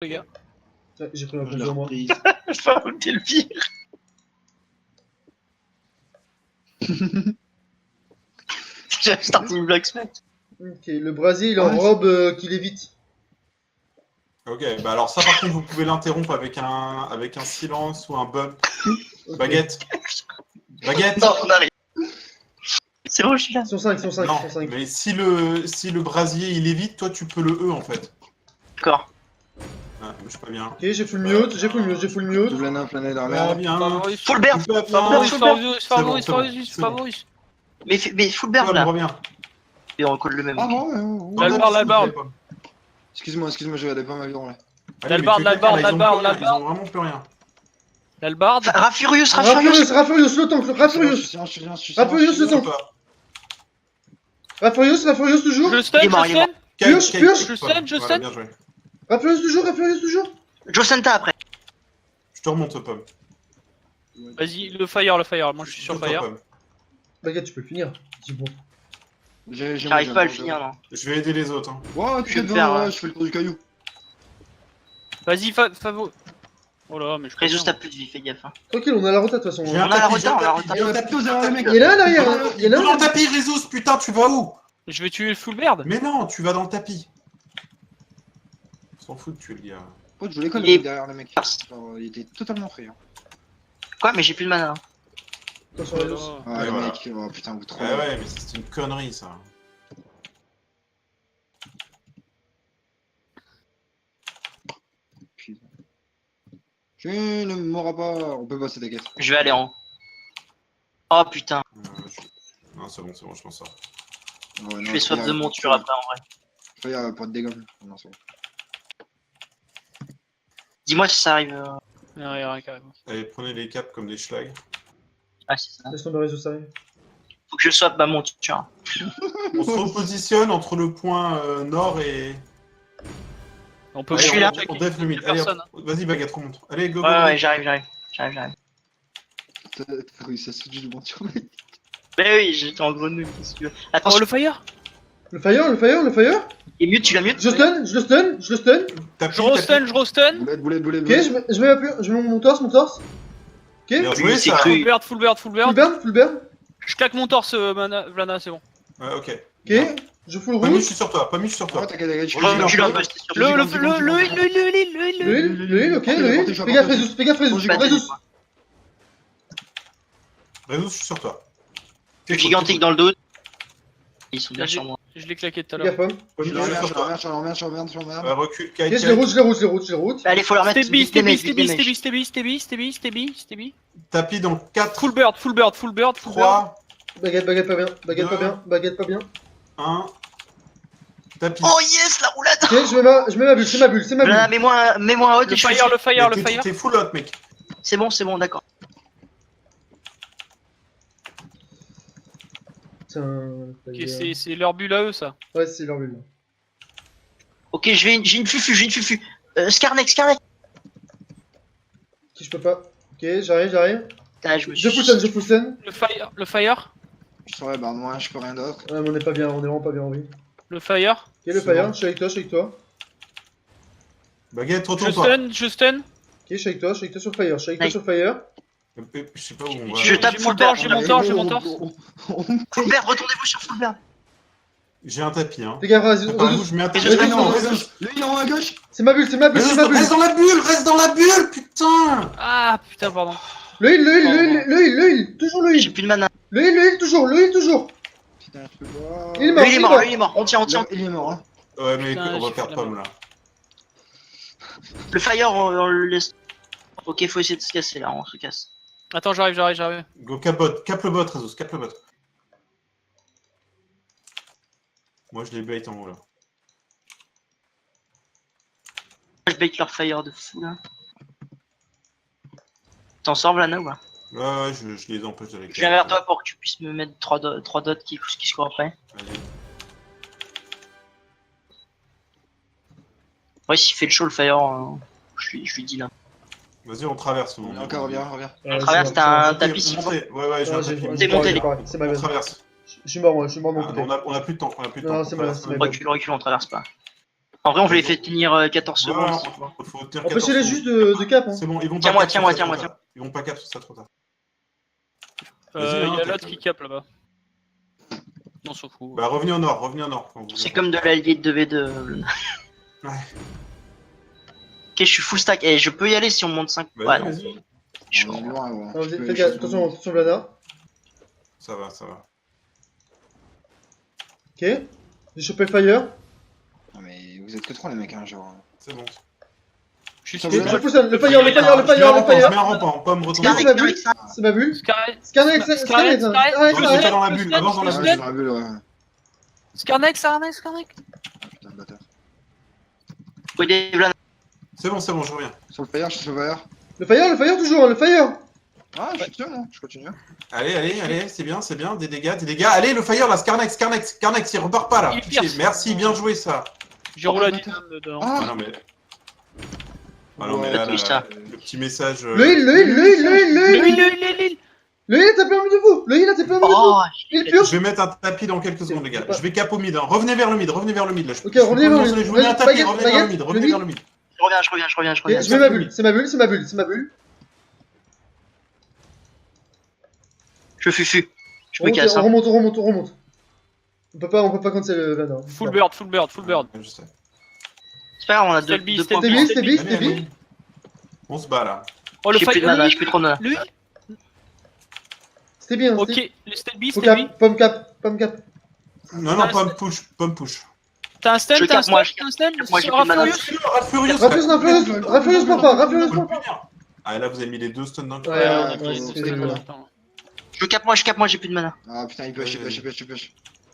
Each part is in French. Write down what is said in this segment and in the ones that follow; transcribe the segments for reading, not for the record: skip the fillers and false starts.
les gars. Ouais, j'ai pris ma Je pause l'ai sur moi. reprise. Je vais arrêter le pire. J'ai starting blacksmith. Ok, le brasier il Ouais, enrobe qu'il évite. Ok, bah alors ça par contre vous pouvez l'interrompre avec un silence ou un bump. Ok. Baguette. Baguette. Non, on arrive. C'est bon, je suis là. Ils sont 5, ils sont 5, Non, ils sont 5. mais si le brasier il évite, toi tu peux le E en fait. D'accord. Ah, je suis pas bien. Ok, j'ai full mute, j'ai full mute, j'ai full mute. Double nain, plein dans la Pas merde. bien. Favoris. Full bear. Pas bien. Favoris, Full Favoris, C'est bon, Favoris, c'est bon, Favoris, c'est bon. Favoris. Mais full bear Tom, là. reviens. Et on colle le même. Ah ok. bon Là, le bar, là, le bar. Excuse-moi, je regardais pas ma vie dans là. L'albarde, l'albarde, l'albarde, Ils l'albarde. ont vraiment plus rien. L'albarde. Rafurious, Rafurious, Rafurious, le tank, Rafurious. Rafurious, le tank. Rafurious toujours. Je stun, Il est mort, je il est mort. stun. Purge, purge. Je stun, je stun. Bien joué. Rafurious toujours, Rafurious toujours. Josenta après. Je te remonte, Pomme. Vas-y, le fire, moi je suis sur le fire. Pomme. Baguette, tu peux le finir. Dis bon. J'arrive pas à le finir non. Je vais aider les autres. Hein. Ouais, Je tu vais fais le faire, devant, ouais. ouais, je fais le tour du caillou. Vas-y, Favo. Oh là, mais je Résus t'as plus de vie, fais gaffe. Hein. Tranquille, on a la rota de toute façon. J'ai On un a la tapis, rota, on a la rota. Il y a un tapis aux derrière les mecs. Il est là, derrière. Il est Dans le là. tapis, Résus, putain, tu vas où? Je vais tuer le full bird. Mais non, tu vas dans le tapis. On s'en fout de tuer le gars. Oh, je les connais Il est- derrière les mecs. Genre, il était totalement frais. Hein. Quoi, mais j'ai plus de mana. Hein. Attention, Rafurious. Ah, Ouais, les voilà. mecs, oh putain, vous trop. Ouais, ouais, mais c'est une connerie ça. Putain. Je ne m'aurai pas. On peut passer des quêtes. Je vais aller en haut. Oh putain. Non, c'est bon, je pense ça. Je fais swap de monture après en vrai. Il y a pas de dégâts. Non, c'est bon. Dis-moi si ça arrive. Rien, carrément. Allez, prenez les caps comme des schlags. Ah, c'est ça. Laisse tomber Réseau, ça arrive. Faut que je swap ma monture. On se repositionne entre le point nord et. On peut Je suis là. On def le mid. Allez, Personne. vas-y, Baguette, remonte. Allez, go, go. Ouais, go. ouais, j'arrive. T'as réussi à sauter du monture, mec. Mais oui, j'étais en grenouille, qu'est-ce que tu veux. Attends, Oh, le fire. Le fire. il est mute, tu l'as mute. Je le stun. Tapis, Je restun, je restun. Boulet. Ok, je mets mon torse. Ok. Bien joué, c'est ça. cru. Full bird. Full burn. Je claque mon torse, Vlana, c'est bon. Ouais, ok. Ok, je full Pomme, je rouge. suis sur toi. Pomme, je suis sur Ouais, toi. t'inquiète, je Je recule un peu, c'était sûr. Le heal, ok, le heal. Fais gaffe, Réseau. Résus, je suis sur toi. Je suis gigantique dans le dos. Ils sont bien sur moi. Je l'ai claqué tout à Fais gaffe, l'heure. Pomme. Pomme, Je je suis sur toi. l'emmerde. Recule, Ok, Kite. je les route. Allez, faut leur mettre Stébie, vite des mages, Stébie. Tapis dans 4, Full bird. 3, Baguette pas bien. 1. Tapis. Oh yes, la roulade. Ok, je mets ma bulle, c'est ma bulle. Voilà, mets-moi en haut et Le je fais fire, le fire. Mais t'es full hot, mec. C'est bon, d'accord. Putain. Ok, c'est leur bulle à eux, ça. Ouais, c'est leur bulle. Ok, j'ai une fufu. Skarnek. Qui je peux pas. Ok, j'arrive. Ah, je me Je suis... full stun. Le fire. Je saurais, bah moi, je peux rien d'autre. Ouais, mais on est pas bien, on est vraiment pas bien en vie. Le fire. Ok, le C'est fire, bon. je suis avec toi. Baguette, Je retourne-toi. stun. Ok, je suis avec toi sur fire. Je sais pas où on va. Je tape J'ai full mon torse, bird. j'ai mon torse. Fulbert, retournez-vous sur Fulbert. J'ai un tapis, hein. Fais gaffe, Réseau. Par où je mets un tapis. Résus, Non, Résus. Résus. Le il est en haut à gauche. C'est ma bulle. Reste dans la bulle, putain. Ah, putain, pardon. Le heal, toujours le J'ai heal. plus de mana. Le heal, toujours. Putain, je peux voir. Il est mort. Il est mort. On tient. Il est mort, hein. Ouais, mais Putain, on va j'ai perdre fait la Pomme là. Le fire, on le laisse. Ok, faut essayer de se casser là, on se casse. Attends, j'arrive. Go cap le bot, Résus, cap le bot. Moi je les bait en haut là. Je bait leur fire de fou là. T'en sors, Vlana ou pas? Ouais, je les empêche de les Je viens vers toi pour que tu puisses me mettre 3 dots qui score après. Allez. Ouais, s'il fait le show, le fire, je lui dis là. Vas-y, on traverse. Encore, reviens. On traverse, t'as un tapis s'il faut. Ouais, j'ai un tapis. Démontez les. C'est ma On bête. traverse. Je suis mort, moi, de mon Ah, côté. on a plus de temps, Non, c'est bon, traverse. c'est bon. Recule, on traverse pas. En vrai, on voulait faire tenir 14 Voilà, secondes. faut tenir Empêchez-les 14 juste secondes. de cap. Hein. C'est bon, ils vont pas Tiens-moi, cap sur tiens-moi, ça tiens-moi, trop tard. Ils vont pas cap sur ça trop tard. Il Vas-y, y hein, a t'as- l'autre qui cap là-bas. On s'en fout. Bah revenez au nord, revenez au nord. quand vous C'est voulez. comme de l'allié de 2v2. Ouais. Ok, je suis full stack. Et je peux y aller si on monte 5. Vas-y, Ouais, non. vas-y. Je suis On est mort. loin, gros. Alors, Tu peux faites les gaffe, choses attention, loin. attention Blana. Ça va, ça va. Ok. J'ai chopé le fire. Non, mais vous êtes que 3 les mecs, hein, genre. C'est bon. Je Ça Ok, vous je a- pousse le fire, le fire, Je mets un rampant, pomme retomber. C'est ma bulle. C'est ma bulle. Scarnex, Scarnex, Scarnex, Scarnex. Scarnex, Avance dans la bulle, avance dans la Ah, bulle. j'ai la bulle, ouais. Scarnex. Ah, putain, le bâtard. Faut aider Blan. C'est bon, je reviens. Sur le fire, je suis sur le fire. Le fire toujours, le fire. Ah, je suis sûr, moi. Je continue. Allez, c'est bien, des dégâts. Allez, le fire là, Scarnex, il repart pas là. Il Pitié, pierce. merci, bien joué ça. J'ai roulé à Oh, 10 bâtard. dedans. Ah Ah, non, mais. Ah non, mais là, Touche ça. le petit message. Le heal, Le heal a tapé en milieu de vous. Le heal a tapé en milieu de vous. Oh, Il purge. Je vais mettre un tapis dans quelques secondes, les gars. Je vais cap au mid. Hein. Revenez vers le mid. Là. Ok, Je revenez peux vers le lancer mid. les- Je vous mets un Vas-y, tapis. baguette, Revenez vers le baguette, mid. le Revenez mid. vers le mid. je reviens. Ok, je mets ma bulle, c'est ma bulle. Je fufu. Je me casse. On Hein. remonte. On peut pas cancel le van. Full bird. Ouais, je sais. C'est pas grave, on a deux Stelby, points. Stelby. C'était bi. On se bat là. Oh le J'ai plus de mana, j'ai plus trop de mana. Lui. C'était bien. Ok, le Stelby, Faut Stelby. cap, pomme cap. Non, pomme push. T'as un stun, Je t'as un cap, moi, stun, t'as un stun. moi, j'ai plus de mana. Furious. Rafurious pour pas, Rafurious Faut pour le pas. punir. Ah, là, vous avez mis les deux stuns d'un coup. Ouais, Je cap, moi, j'ai plus de mana. Ah, putain, il push.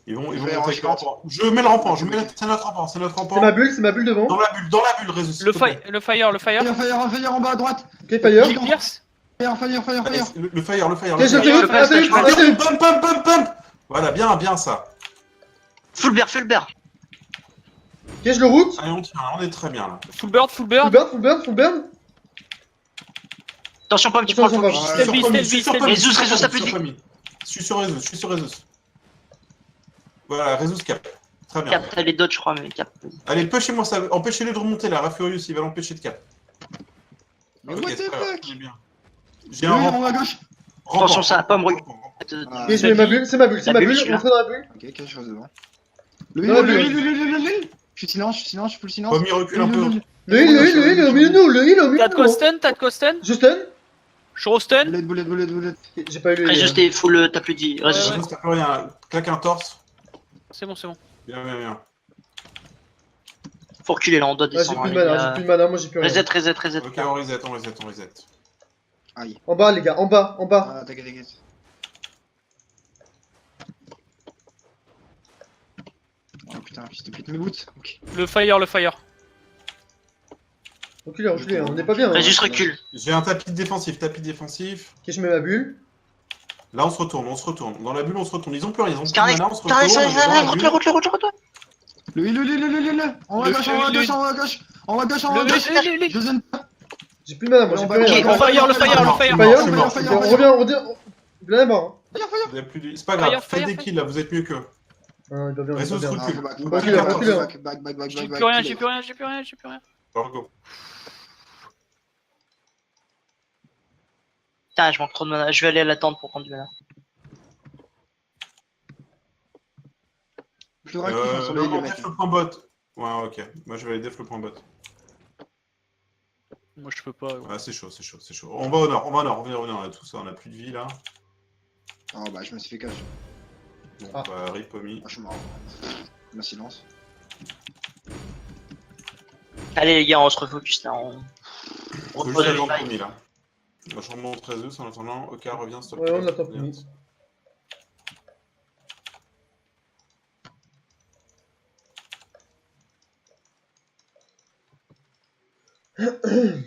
Ils vont Je vais monter en avec le short. rampant. Je mets le rampant. C'est notre rampant. C'est ma bulle devant. Dans la bulle, Résus. s'il Le te plaît. fire. Fire en bas à droite. Ok, fire. Qui pierce. Fire. Allez, le fire. Ok, je fais Pump. Voilà, bien ça. Full bear. Ok, je le route. Allez, on tient, on est très bien là. Full bird. Full burn. Attention, pas tu prends le Attention, focus. Stelby. Résus, ça plus vite. Je suis sur Résus. Voilà, Résus cap. Très bien. Cap, t'as les dots, je crois, mais cap. Allez, empêchez-moi ça. Empêchez-les de remonter là. Rafurious, il va l'empêcher de cap. Mais Ok, what c'est the pas grave, fuck? on est bien. J'ai Oui, un en rampant. haut à gauche. Attention, ça, pas me Rampant. Ah, Ok, je mets ma bulle, c'est ma bulle. La bulle, On fait dans la bulle. Ok, je reste devant. Non, Le mais- heal. Je suis silence, je full silence. Pomme, il recule un peu. Le heal au milieu de nous. Le heal au milieu T'as de de quoi nous. stun. Je stun. Je restun. Bullet. J'ai pas eu le Résus, heal. t'es full, t'as plus dit. Résus. Ouais. Résus, t'as plus rien. Claque un torse. C'est bon. Bien. Faut reculer là, on doit Ah, j'ai descendre. plus de hein, mana, les gars. moi j'ai plus rien. Reset. Ok, on reset. Aïe. En bas, les gars, en bas. Ah, t'inquiète. Oh putain, je te pète mes boots. Ok. Le fire. Reculez, on est pas bien. Hein. Résus, recule. J'ai un tapis défensif. Ok, je mets ma bulle. Là, on se retourne. Dans la bulle, on se retourne. Ils ont plus rien. Ils ont plus de Scarnex, mana, on se retourne. on est dans la bulle. retourne. Le heal. En haut à gauche. Je zone pas. J'ai plus de mana, moi j'ai plus Ok, rien. Le fire. Je suis mort. On revient. Blan est mort. Vous avez plus de- C'est pas grave. Fire, Faites des kills là. Vous êtes mieux que. Ah, il va bien, Résus, il va bien. recule. Back. J'ai plus rien. J'ai plus rien. Alors, go. Putain, je manque trop de mana. Je vais aller à la tente pour prendre du mana. Je le raconte sur le heal, les mecs. Def le point bot. Ouais, ok. Moi, je vais aller def le point bot. Moi je peux pas. Ouais, c'est chaud. On va au nord. Revenez, on a tout ça. On a plus de vie là. Oh bah, je me suis fait cash. Bon, Ah. bah, rip Pomi. Ah, je suis mort. Ma silence. Allez, les gars, on se refocus là. On Faut repose juste le attendre revive. Pomi là. Moi, je remonte Résus en attendant. Ok, reviens s'il te Ouais, plaît. on attend Pomi. Putain,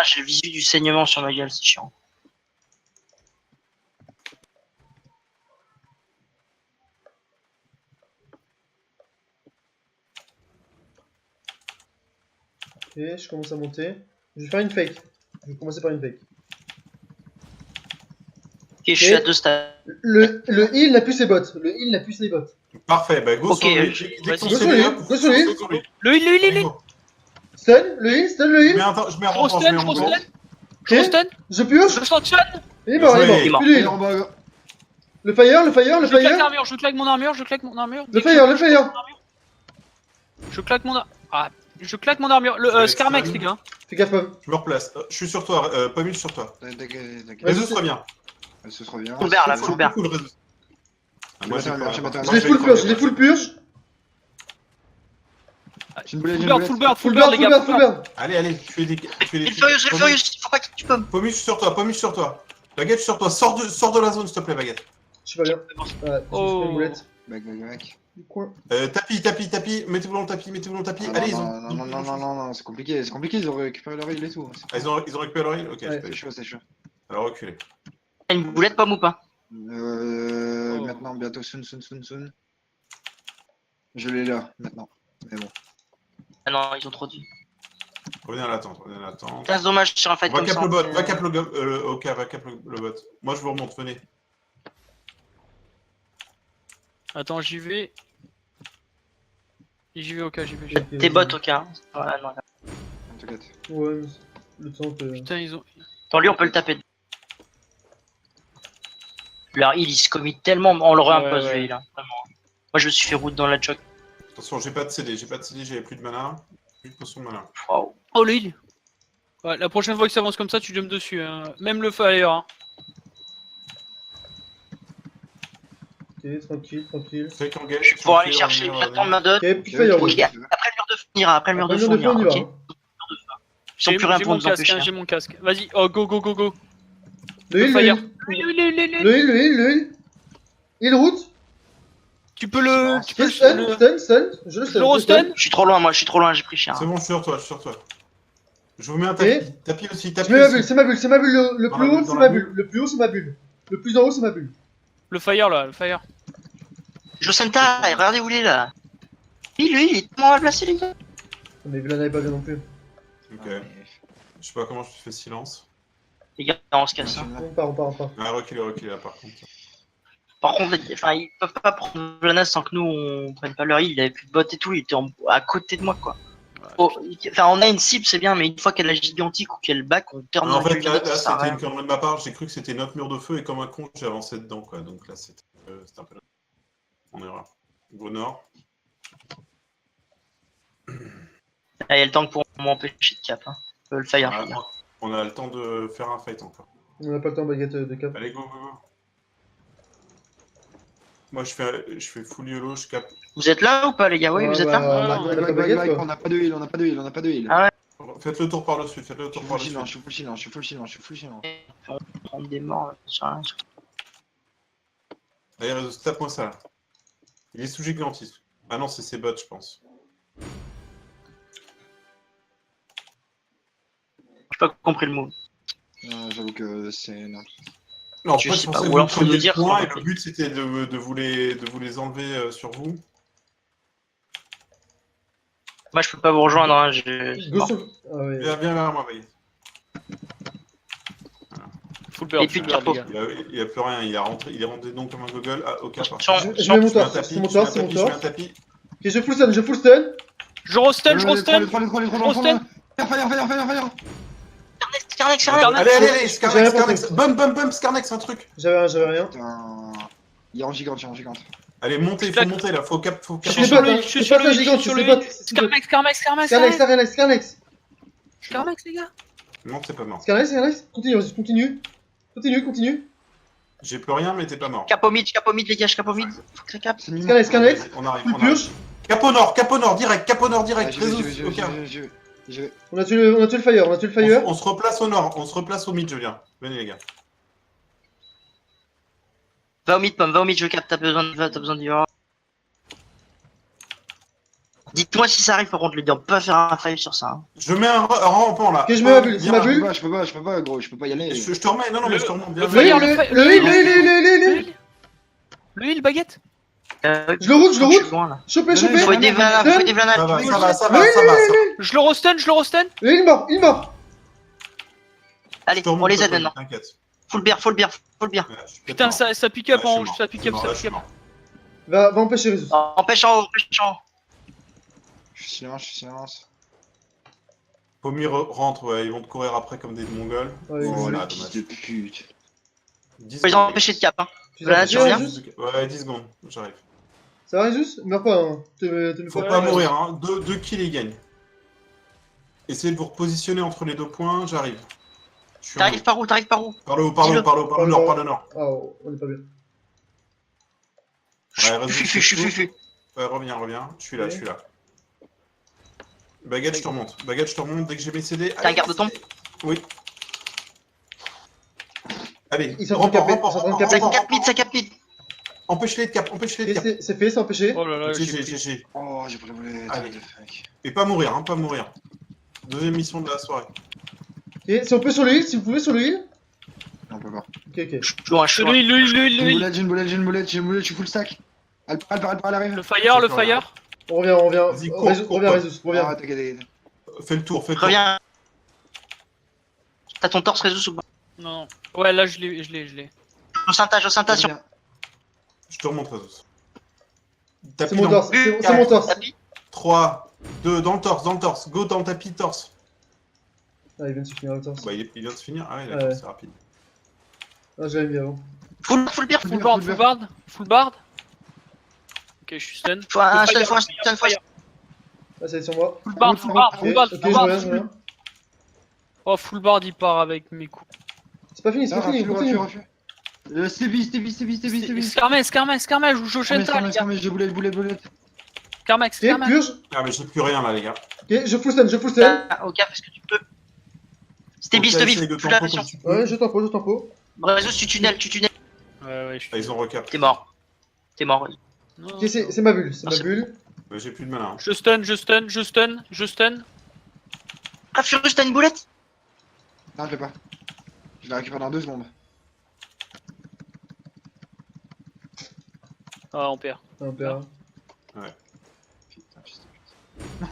j'ai le visu du saignement sur ma gueule, c'est chiant. Ok, je commence à monter. Je vais faire une fake. Je vais commencer par une fake. Ok, je suis à 2 stades. Le heal n'a plus ses bottes. Parfait, bah go Ok, sur lui. je- Dès que ton vas-y. CV est Go up, sur lui, go sur lui. saute sur lui. Le heal, le heal, le heal. Go. Stun, le heal, stun, le Je heal. mets un je mets un Je renfort, je mets un restun, je renfort. restun. Je restun. Je purge. Je sanctionne. Il est mort, il est Désolé. mort. Il est Plus Il est en d'heal. bas. Le fire, le fire, le Je claque fire. l'armure, je claque mon armure, je claque mon armure. Le Dès que fire, je- le fire. Je claque mon armure. Ah, je claque mon armure. Le Ça va être Scarmax, stun. les gars. Fais gaffe, Pom. Je me replace. Je suis sur toi, Pommule sur toi. T'inquiète. Ouais, Réseau c'est- sera bien. Ce sera bien. Full bear là, Full, full bear. full réseau. Ah, moi, Je vais j'ai pas- mettre un- Je l'ai full purge, je l'ai full purge. J'ai une boulette, j'ai Full une bird, boulette. full bird, Full full bird, bird, les full gars. bird, full bird. Allez, allez, tu fais des. Il furious, faut pas que tu peux. Pommule sur toi, Pommule sur toi. Baguette sur toi, sors de la zone, s'il te plaît, Baguette. Je suis pas bien. Ouais, j'ai fait Oh. une boulette. Back. Du coin. Tapis, mettez-vous dans le tapis, mettez-vous dans le tapis. Ah, Allez, ils non, ont. non, c'est compliqué, ils ont récupéré leur heal et tout. Ah, ils ont récupéré leur heal. Ok, Ouais. C'est chaud, c'est chaud. alors reculez. T'as une boulette, Pomme ou pas? Oh. Maintenant, bientôt, soon. Je l'ai là, maintenant. Mais bon. Ah non, ils ont trop dit. Revenez à l'attente, revenez à l'attente. C'est dommage sur un fight Va comme cap ça. le bot, va cap ok, va cap le bot. Moi je vous remonte, venez. Attends, j'y vais. J'y vais, ok, j'y vais. Ok, T'es bot, vas-y. ok. Hein. Ouais, non. T'inquiète. Ouais, mais le temps que. Putain, ils ont. Attends, lui, on peut le taper. Leur heal, il se commit tellement, on l'aurait Ouais, imposé, ouais. le heal, hein, vraiment. Moi, je me suis fait route dans la choc. Attention, j'ai pas de CD, j'avais plus de mana. Plus de potion de mana. Wow. Oh, le heal. Ouais, la prochaine fois que ça avance comme ça, tu jumps dessus. Hein. Même le fire. Hein. Ok, tranquille. C'est qui engage. Pour aller chercher, j'attends ma dot. Ok, puis fire. Ok, après le mur de feu, on ira. Après le mur de feu, on ira, on y va. ok. Ils ont plus rien J'ai pour mon nous casque, empêcher. hein, j'ai mon casque. Vas-y, oh, go. Le heal, fire. le heal. Le heal. Le heal. Heal route. Tu peux le. Tu peux Stun, le. stun. Je le stun. Je le restun. Je suis trop loin, moi, je suis trop loin, j'ai pris cher. C'est bon, je suis sur toi. Je vous mets un Ok. tapis. Tapis aussi, Je tapis mets ma bulle, aussi. c'est ma bulle. Le Dans plus la haut, bulle, c'est dans ma la bulle. Le plus haut, c'est ma bulle. Le plus en haut, c'est ma bulle. Le fire là, le fire. Josenta, regardez où il est là. Lui, il est tellement mal placé, les gars. Mais Vlan n'avait pas bien non plus. Ok. Je sais pas comment je fais silence. Les gars, on se casse. Hein. On part. Ah, reculez là par contre. Par contre, enfin, ils peuvent pas prendre Vlanas sans que nous on prenne pas leur heal. Il avait plus de bot et tout, il était à côté de moi quoi. Oh, enfin, on a une cible, c'est bien, mais une fois qu'elle est gigantique ou qu'elle back, on termine En dans fait, le là, ça sert à c'était rien. une connerie de ma part. J'ai cru que c'était notre mur de feu et comme un con, j'ai avancé dedans quoi. Donc là, c'était un peu. On ira. Go nord. Ah, il y a le temps pour m'empêcher de cap. Hein. Le fire. Ah, je veux dire. on a le temps de faire un fight encore. On n'a pas le temps, baguette de cap. Allez, go. Moi, je fais full YOLO, je capte. Vous êtes là ou pas, les gars? Oui, vous êtes là. Là. On n'a pas de heal. Ah. Faites le tour par le dessus, faites le Je tour suis par full le silent, dessus. je suis full silent. Prendre des morts, là, sur rien. Allez, réseau, tape-moi ça là. Il est sous gigantisme. Ah non, c'est ses bots, je pense. J'ai pas compris le mot. J'avoue que c'est... Non. Non, en Je fait, sais c'est pas, pour ça ou que alors vous faut nous preniez dire le point qu'on et fait. le but c'était de vous les enlever sur vous. Moi, je peux pas vous rejoindre. Hein. je- Go sur. Ah ouais. Viens vers moi, Baguette. Full bird, Et puis full de bird, capot. les gars. Il a plus rien, il est rentré donc comme un gogol. Ah, ok, parfait. Attention, Je mets mon Je mets un torse, tapis, c'est mon je mets un torse, c'est mon tapis, je mets un torse. tapis. Ok, je full stun. Je restun. Les trois, Restun. Fire. Scarnex. Allez, J'ai rien Scarnex, bum, Scarnex, un truc. J'avais rien. Putain. Il est en gigante. Allez, montez, faut monter là, faut cap. Je C'est suis sur bot, le hein. heal, je suis C'est sur pas le ça, heal, je gigante, suis sur c'est le bot. heal. Scarmax. Scarmax, les gars. Non, c'est pas mort. Scarnex. Continue. J'ai plus rien, mais t'es pas mort. Capomide, les gars, capomide. Faut que ça capte. Scarnex. On arrive, Full on arrive. purge. Cap au nord, direct, réseau, ok. Je vais. On a tué le fire. On se replace au nord, on se replace au mid, je viens. Venez les gars. Va au mid, Pomme, je capte. T'as besoin d'y voir. Dites-moi si ça arrive, par contre, les gars. On peut pas faire un five sur ça. Hein. Je mets un rampant là. Ok, je mets ma bulle, c'est ma bulle. Je peux pas, gros, je peux pas y aller. Je te remets, non, mais je te remonte bien. Le fire, Le heal. Le heal, baguette. Je le route. Je suis loin, là. Choper. Faut aider Vlana, Ça va. Je le restun. Le heal mort. Allez, Je te remonte on les le aide point, maintenant. T'inquiète. Full beer. Ouais, je suis Putain, mort. ça pick up Ouais, je suis en haut, mort. ça pick up, Je suis mort. Va empêcher Résus. Empêche en haut, empêche en haut. Je suis silence, je suis silence. Pommier rentre, ouais, ils vont te courir après comme des mongols. Ouais, Oh, là, le dommage. fils de pute. 10 Faut les secondes. empêcher de cap, hein. Tu Voilà, l'as tu empêché, reviens Résus? Ouais, 10 secondes, j'arrive. Ça va Résus? Meurs pas, hein. Te mets Faut pas. pas mourir, hein. 2 kills, ils gagnent. Essayez de vous repositionner entre les 2 points, j'arrive. Je suis en T'arrives haut. par où? T'arrives par où? Par le haut, par le haut, par le haut, par le nord, par le nord. Ah, on est pas bien. Ouais, reste Fufu, sur tout. fufu. Ouais, reviens. Je suis là, Ok. je suis là. Baguette, je te remonte. Baguette, je te remonte dès que j'ai mes CD. T'as un garde-tombe? Oui. Allez, Ils sont en train de caper, ils sont en train de caper. Ça cap mid, ça cap mid. Empêche-les de cap, empêche-les de Ok, cap. c'est fait, c'est empêché. Oh là là, j'ai GG, pris. GG. Oh, j'ai pris la boulette. Allez. what the fuck. Et pas mourir, hein, pas mourir. Deuxième mission de la soirée. Ok, si on peut sur le heal, si vous pouvez sur le heal. Non, on peut pas. Ok, ok. Je suis loin, je suis loin. Lui, J'ai une boulette, je suis full stack. Elle arrive. Le fire, le fire. On revient. Vas-y, cours, Résus, cours, reviens, cours. Résus, reviens. Ah, t'inquiète. Fais le tour, fais le tour. Reviens. T'as ton torse réseau ou pas? Non. Ouais, là, je l'ai. Au syntage, sur Reviens. Je te remonte, Résus. C'est mon torse, but, c'est mon torse. tapis. 3, 2, dans le torse. Go dans le tapis, torse. Ah, il vient de se finir le torse. Bah, il vient de se finir. Ah ouais, d'accord, Ouais. c'est rapide. Ah, j'avais mis avant. Full beer. Full bard. Ok, je suis stun. Faut un Le fire, stun, le fire. Ah, ça va être sur moi. Full bard. Ok, je reviens. Oh, full bard, il part avec mes coups. C'est pas fini, continue. Refus. Stevie. Skarmex, je joue Shenta, les gars. J'ai boulette. Skarmex. Ok, purge. Ah, mais j'ai plus rien là, les gars. Ok, je full stun. Ah, ok, parce que tu peux. Stevie, Essaye de full la tempo pression. comme tu peux. Ouais, je tempo. Réseau, tu tunnel. Ouais, je Ah, ils ont recap. T'es mort. Non, Ok, c'est ma bulle, c'est Ah, ma c'est bulle. J'ai plus de mana. Hein. Je stun. Ah, Furious, t'as une boulette? Non, je l'ai pas. Je la récupère dans 2 secondes. Ah, on perd. Ah, on perd. Putain, fils de pute.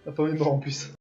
Ah, pas mort en plus.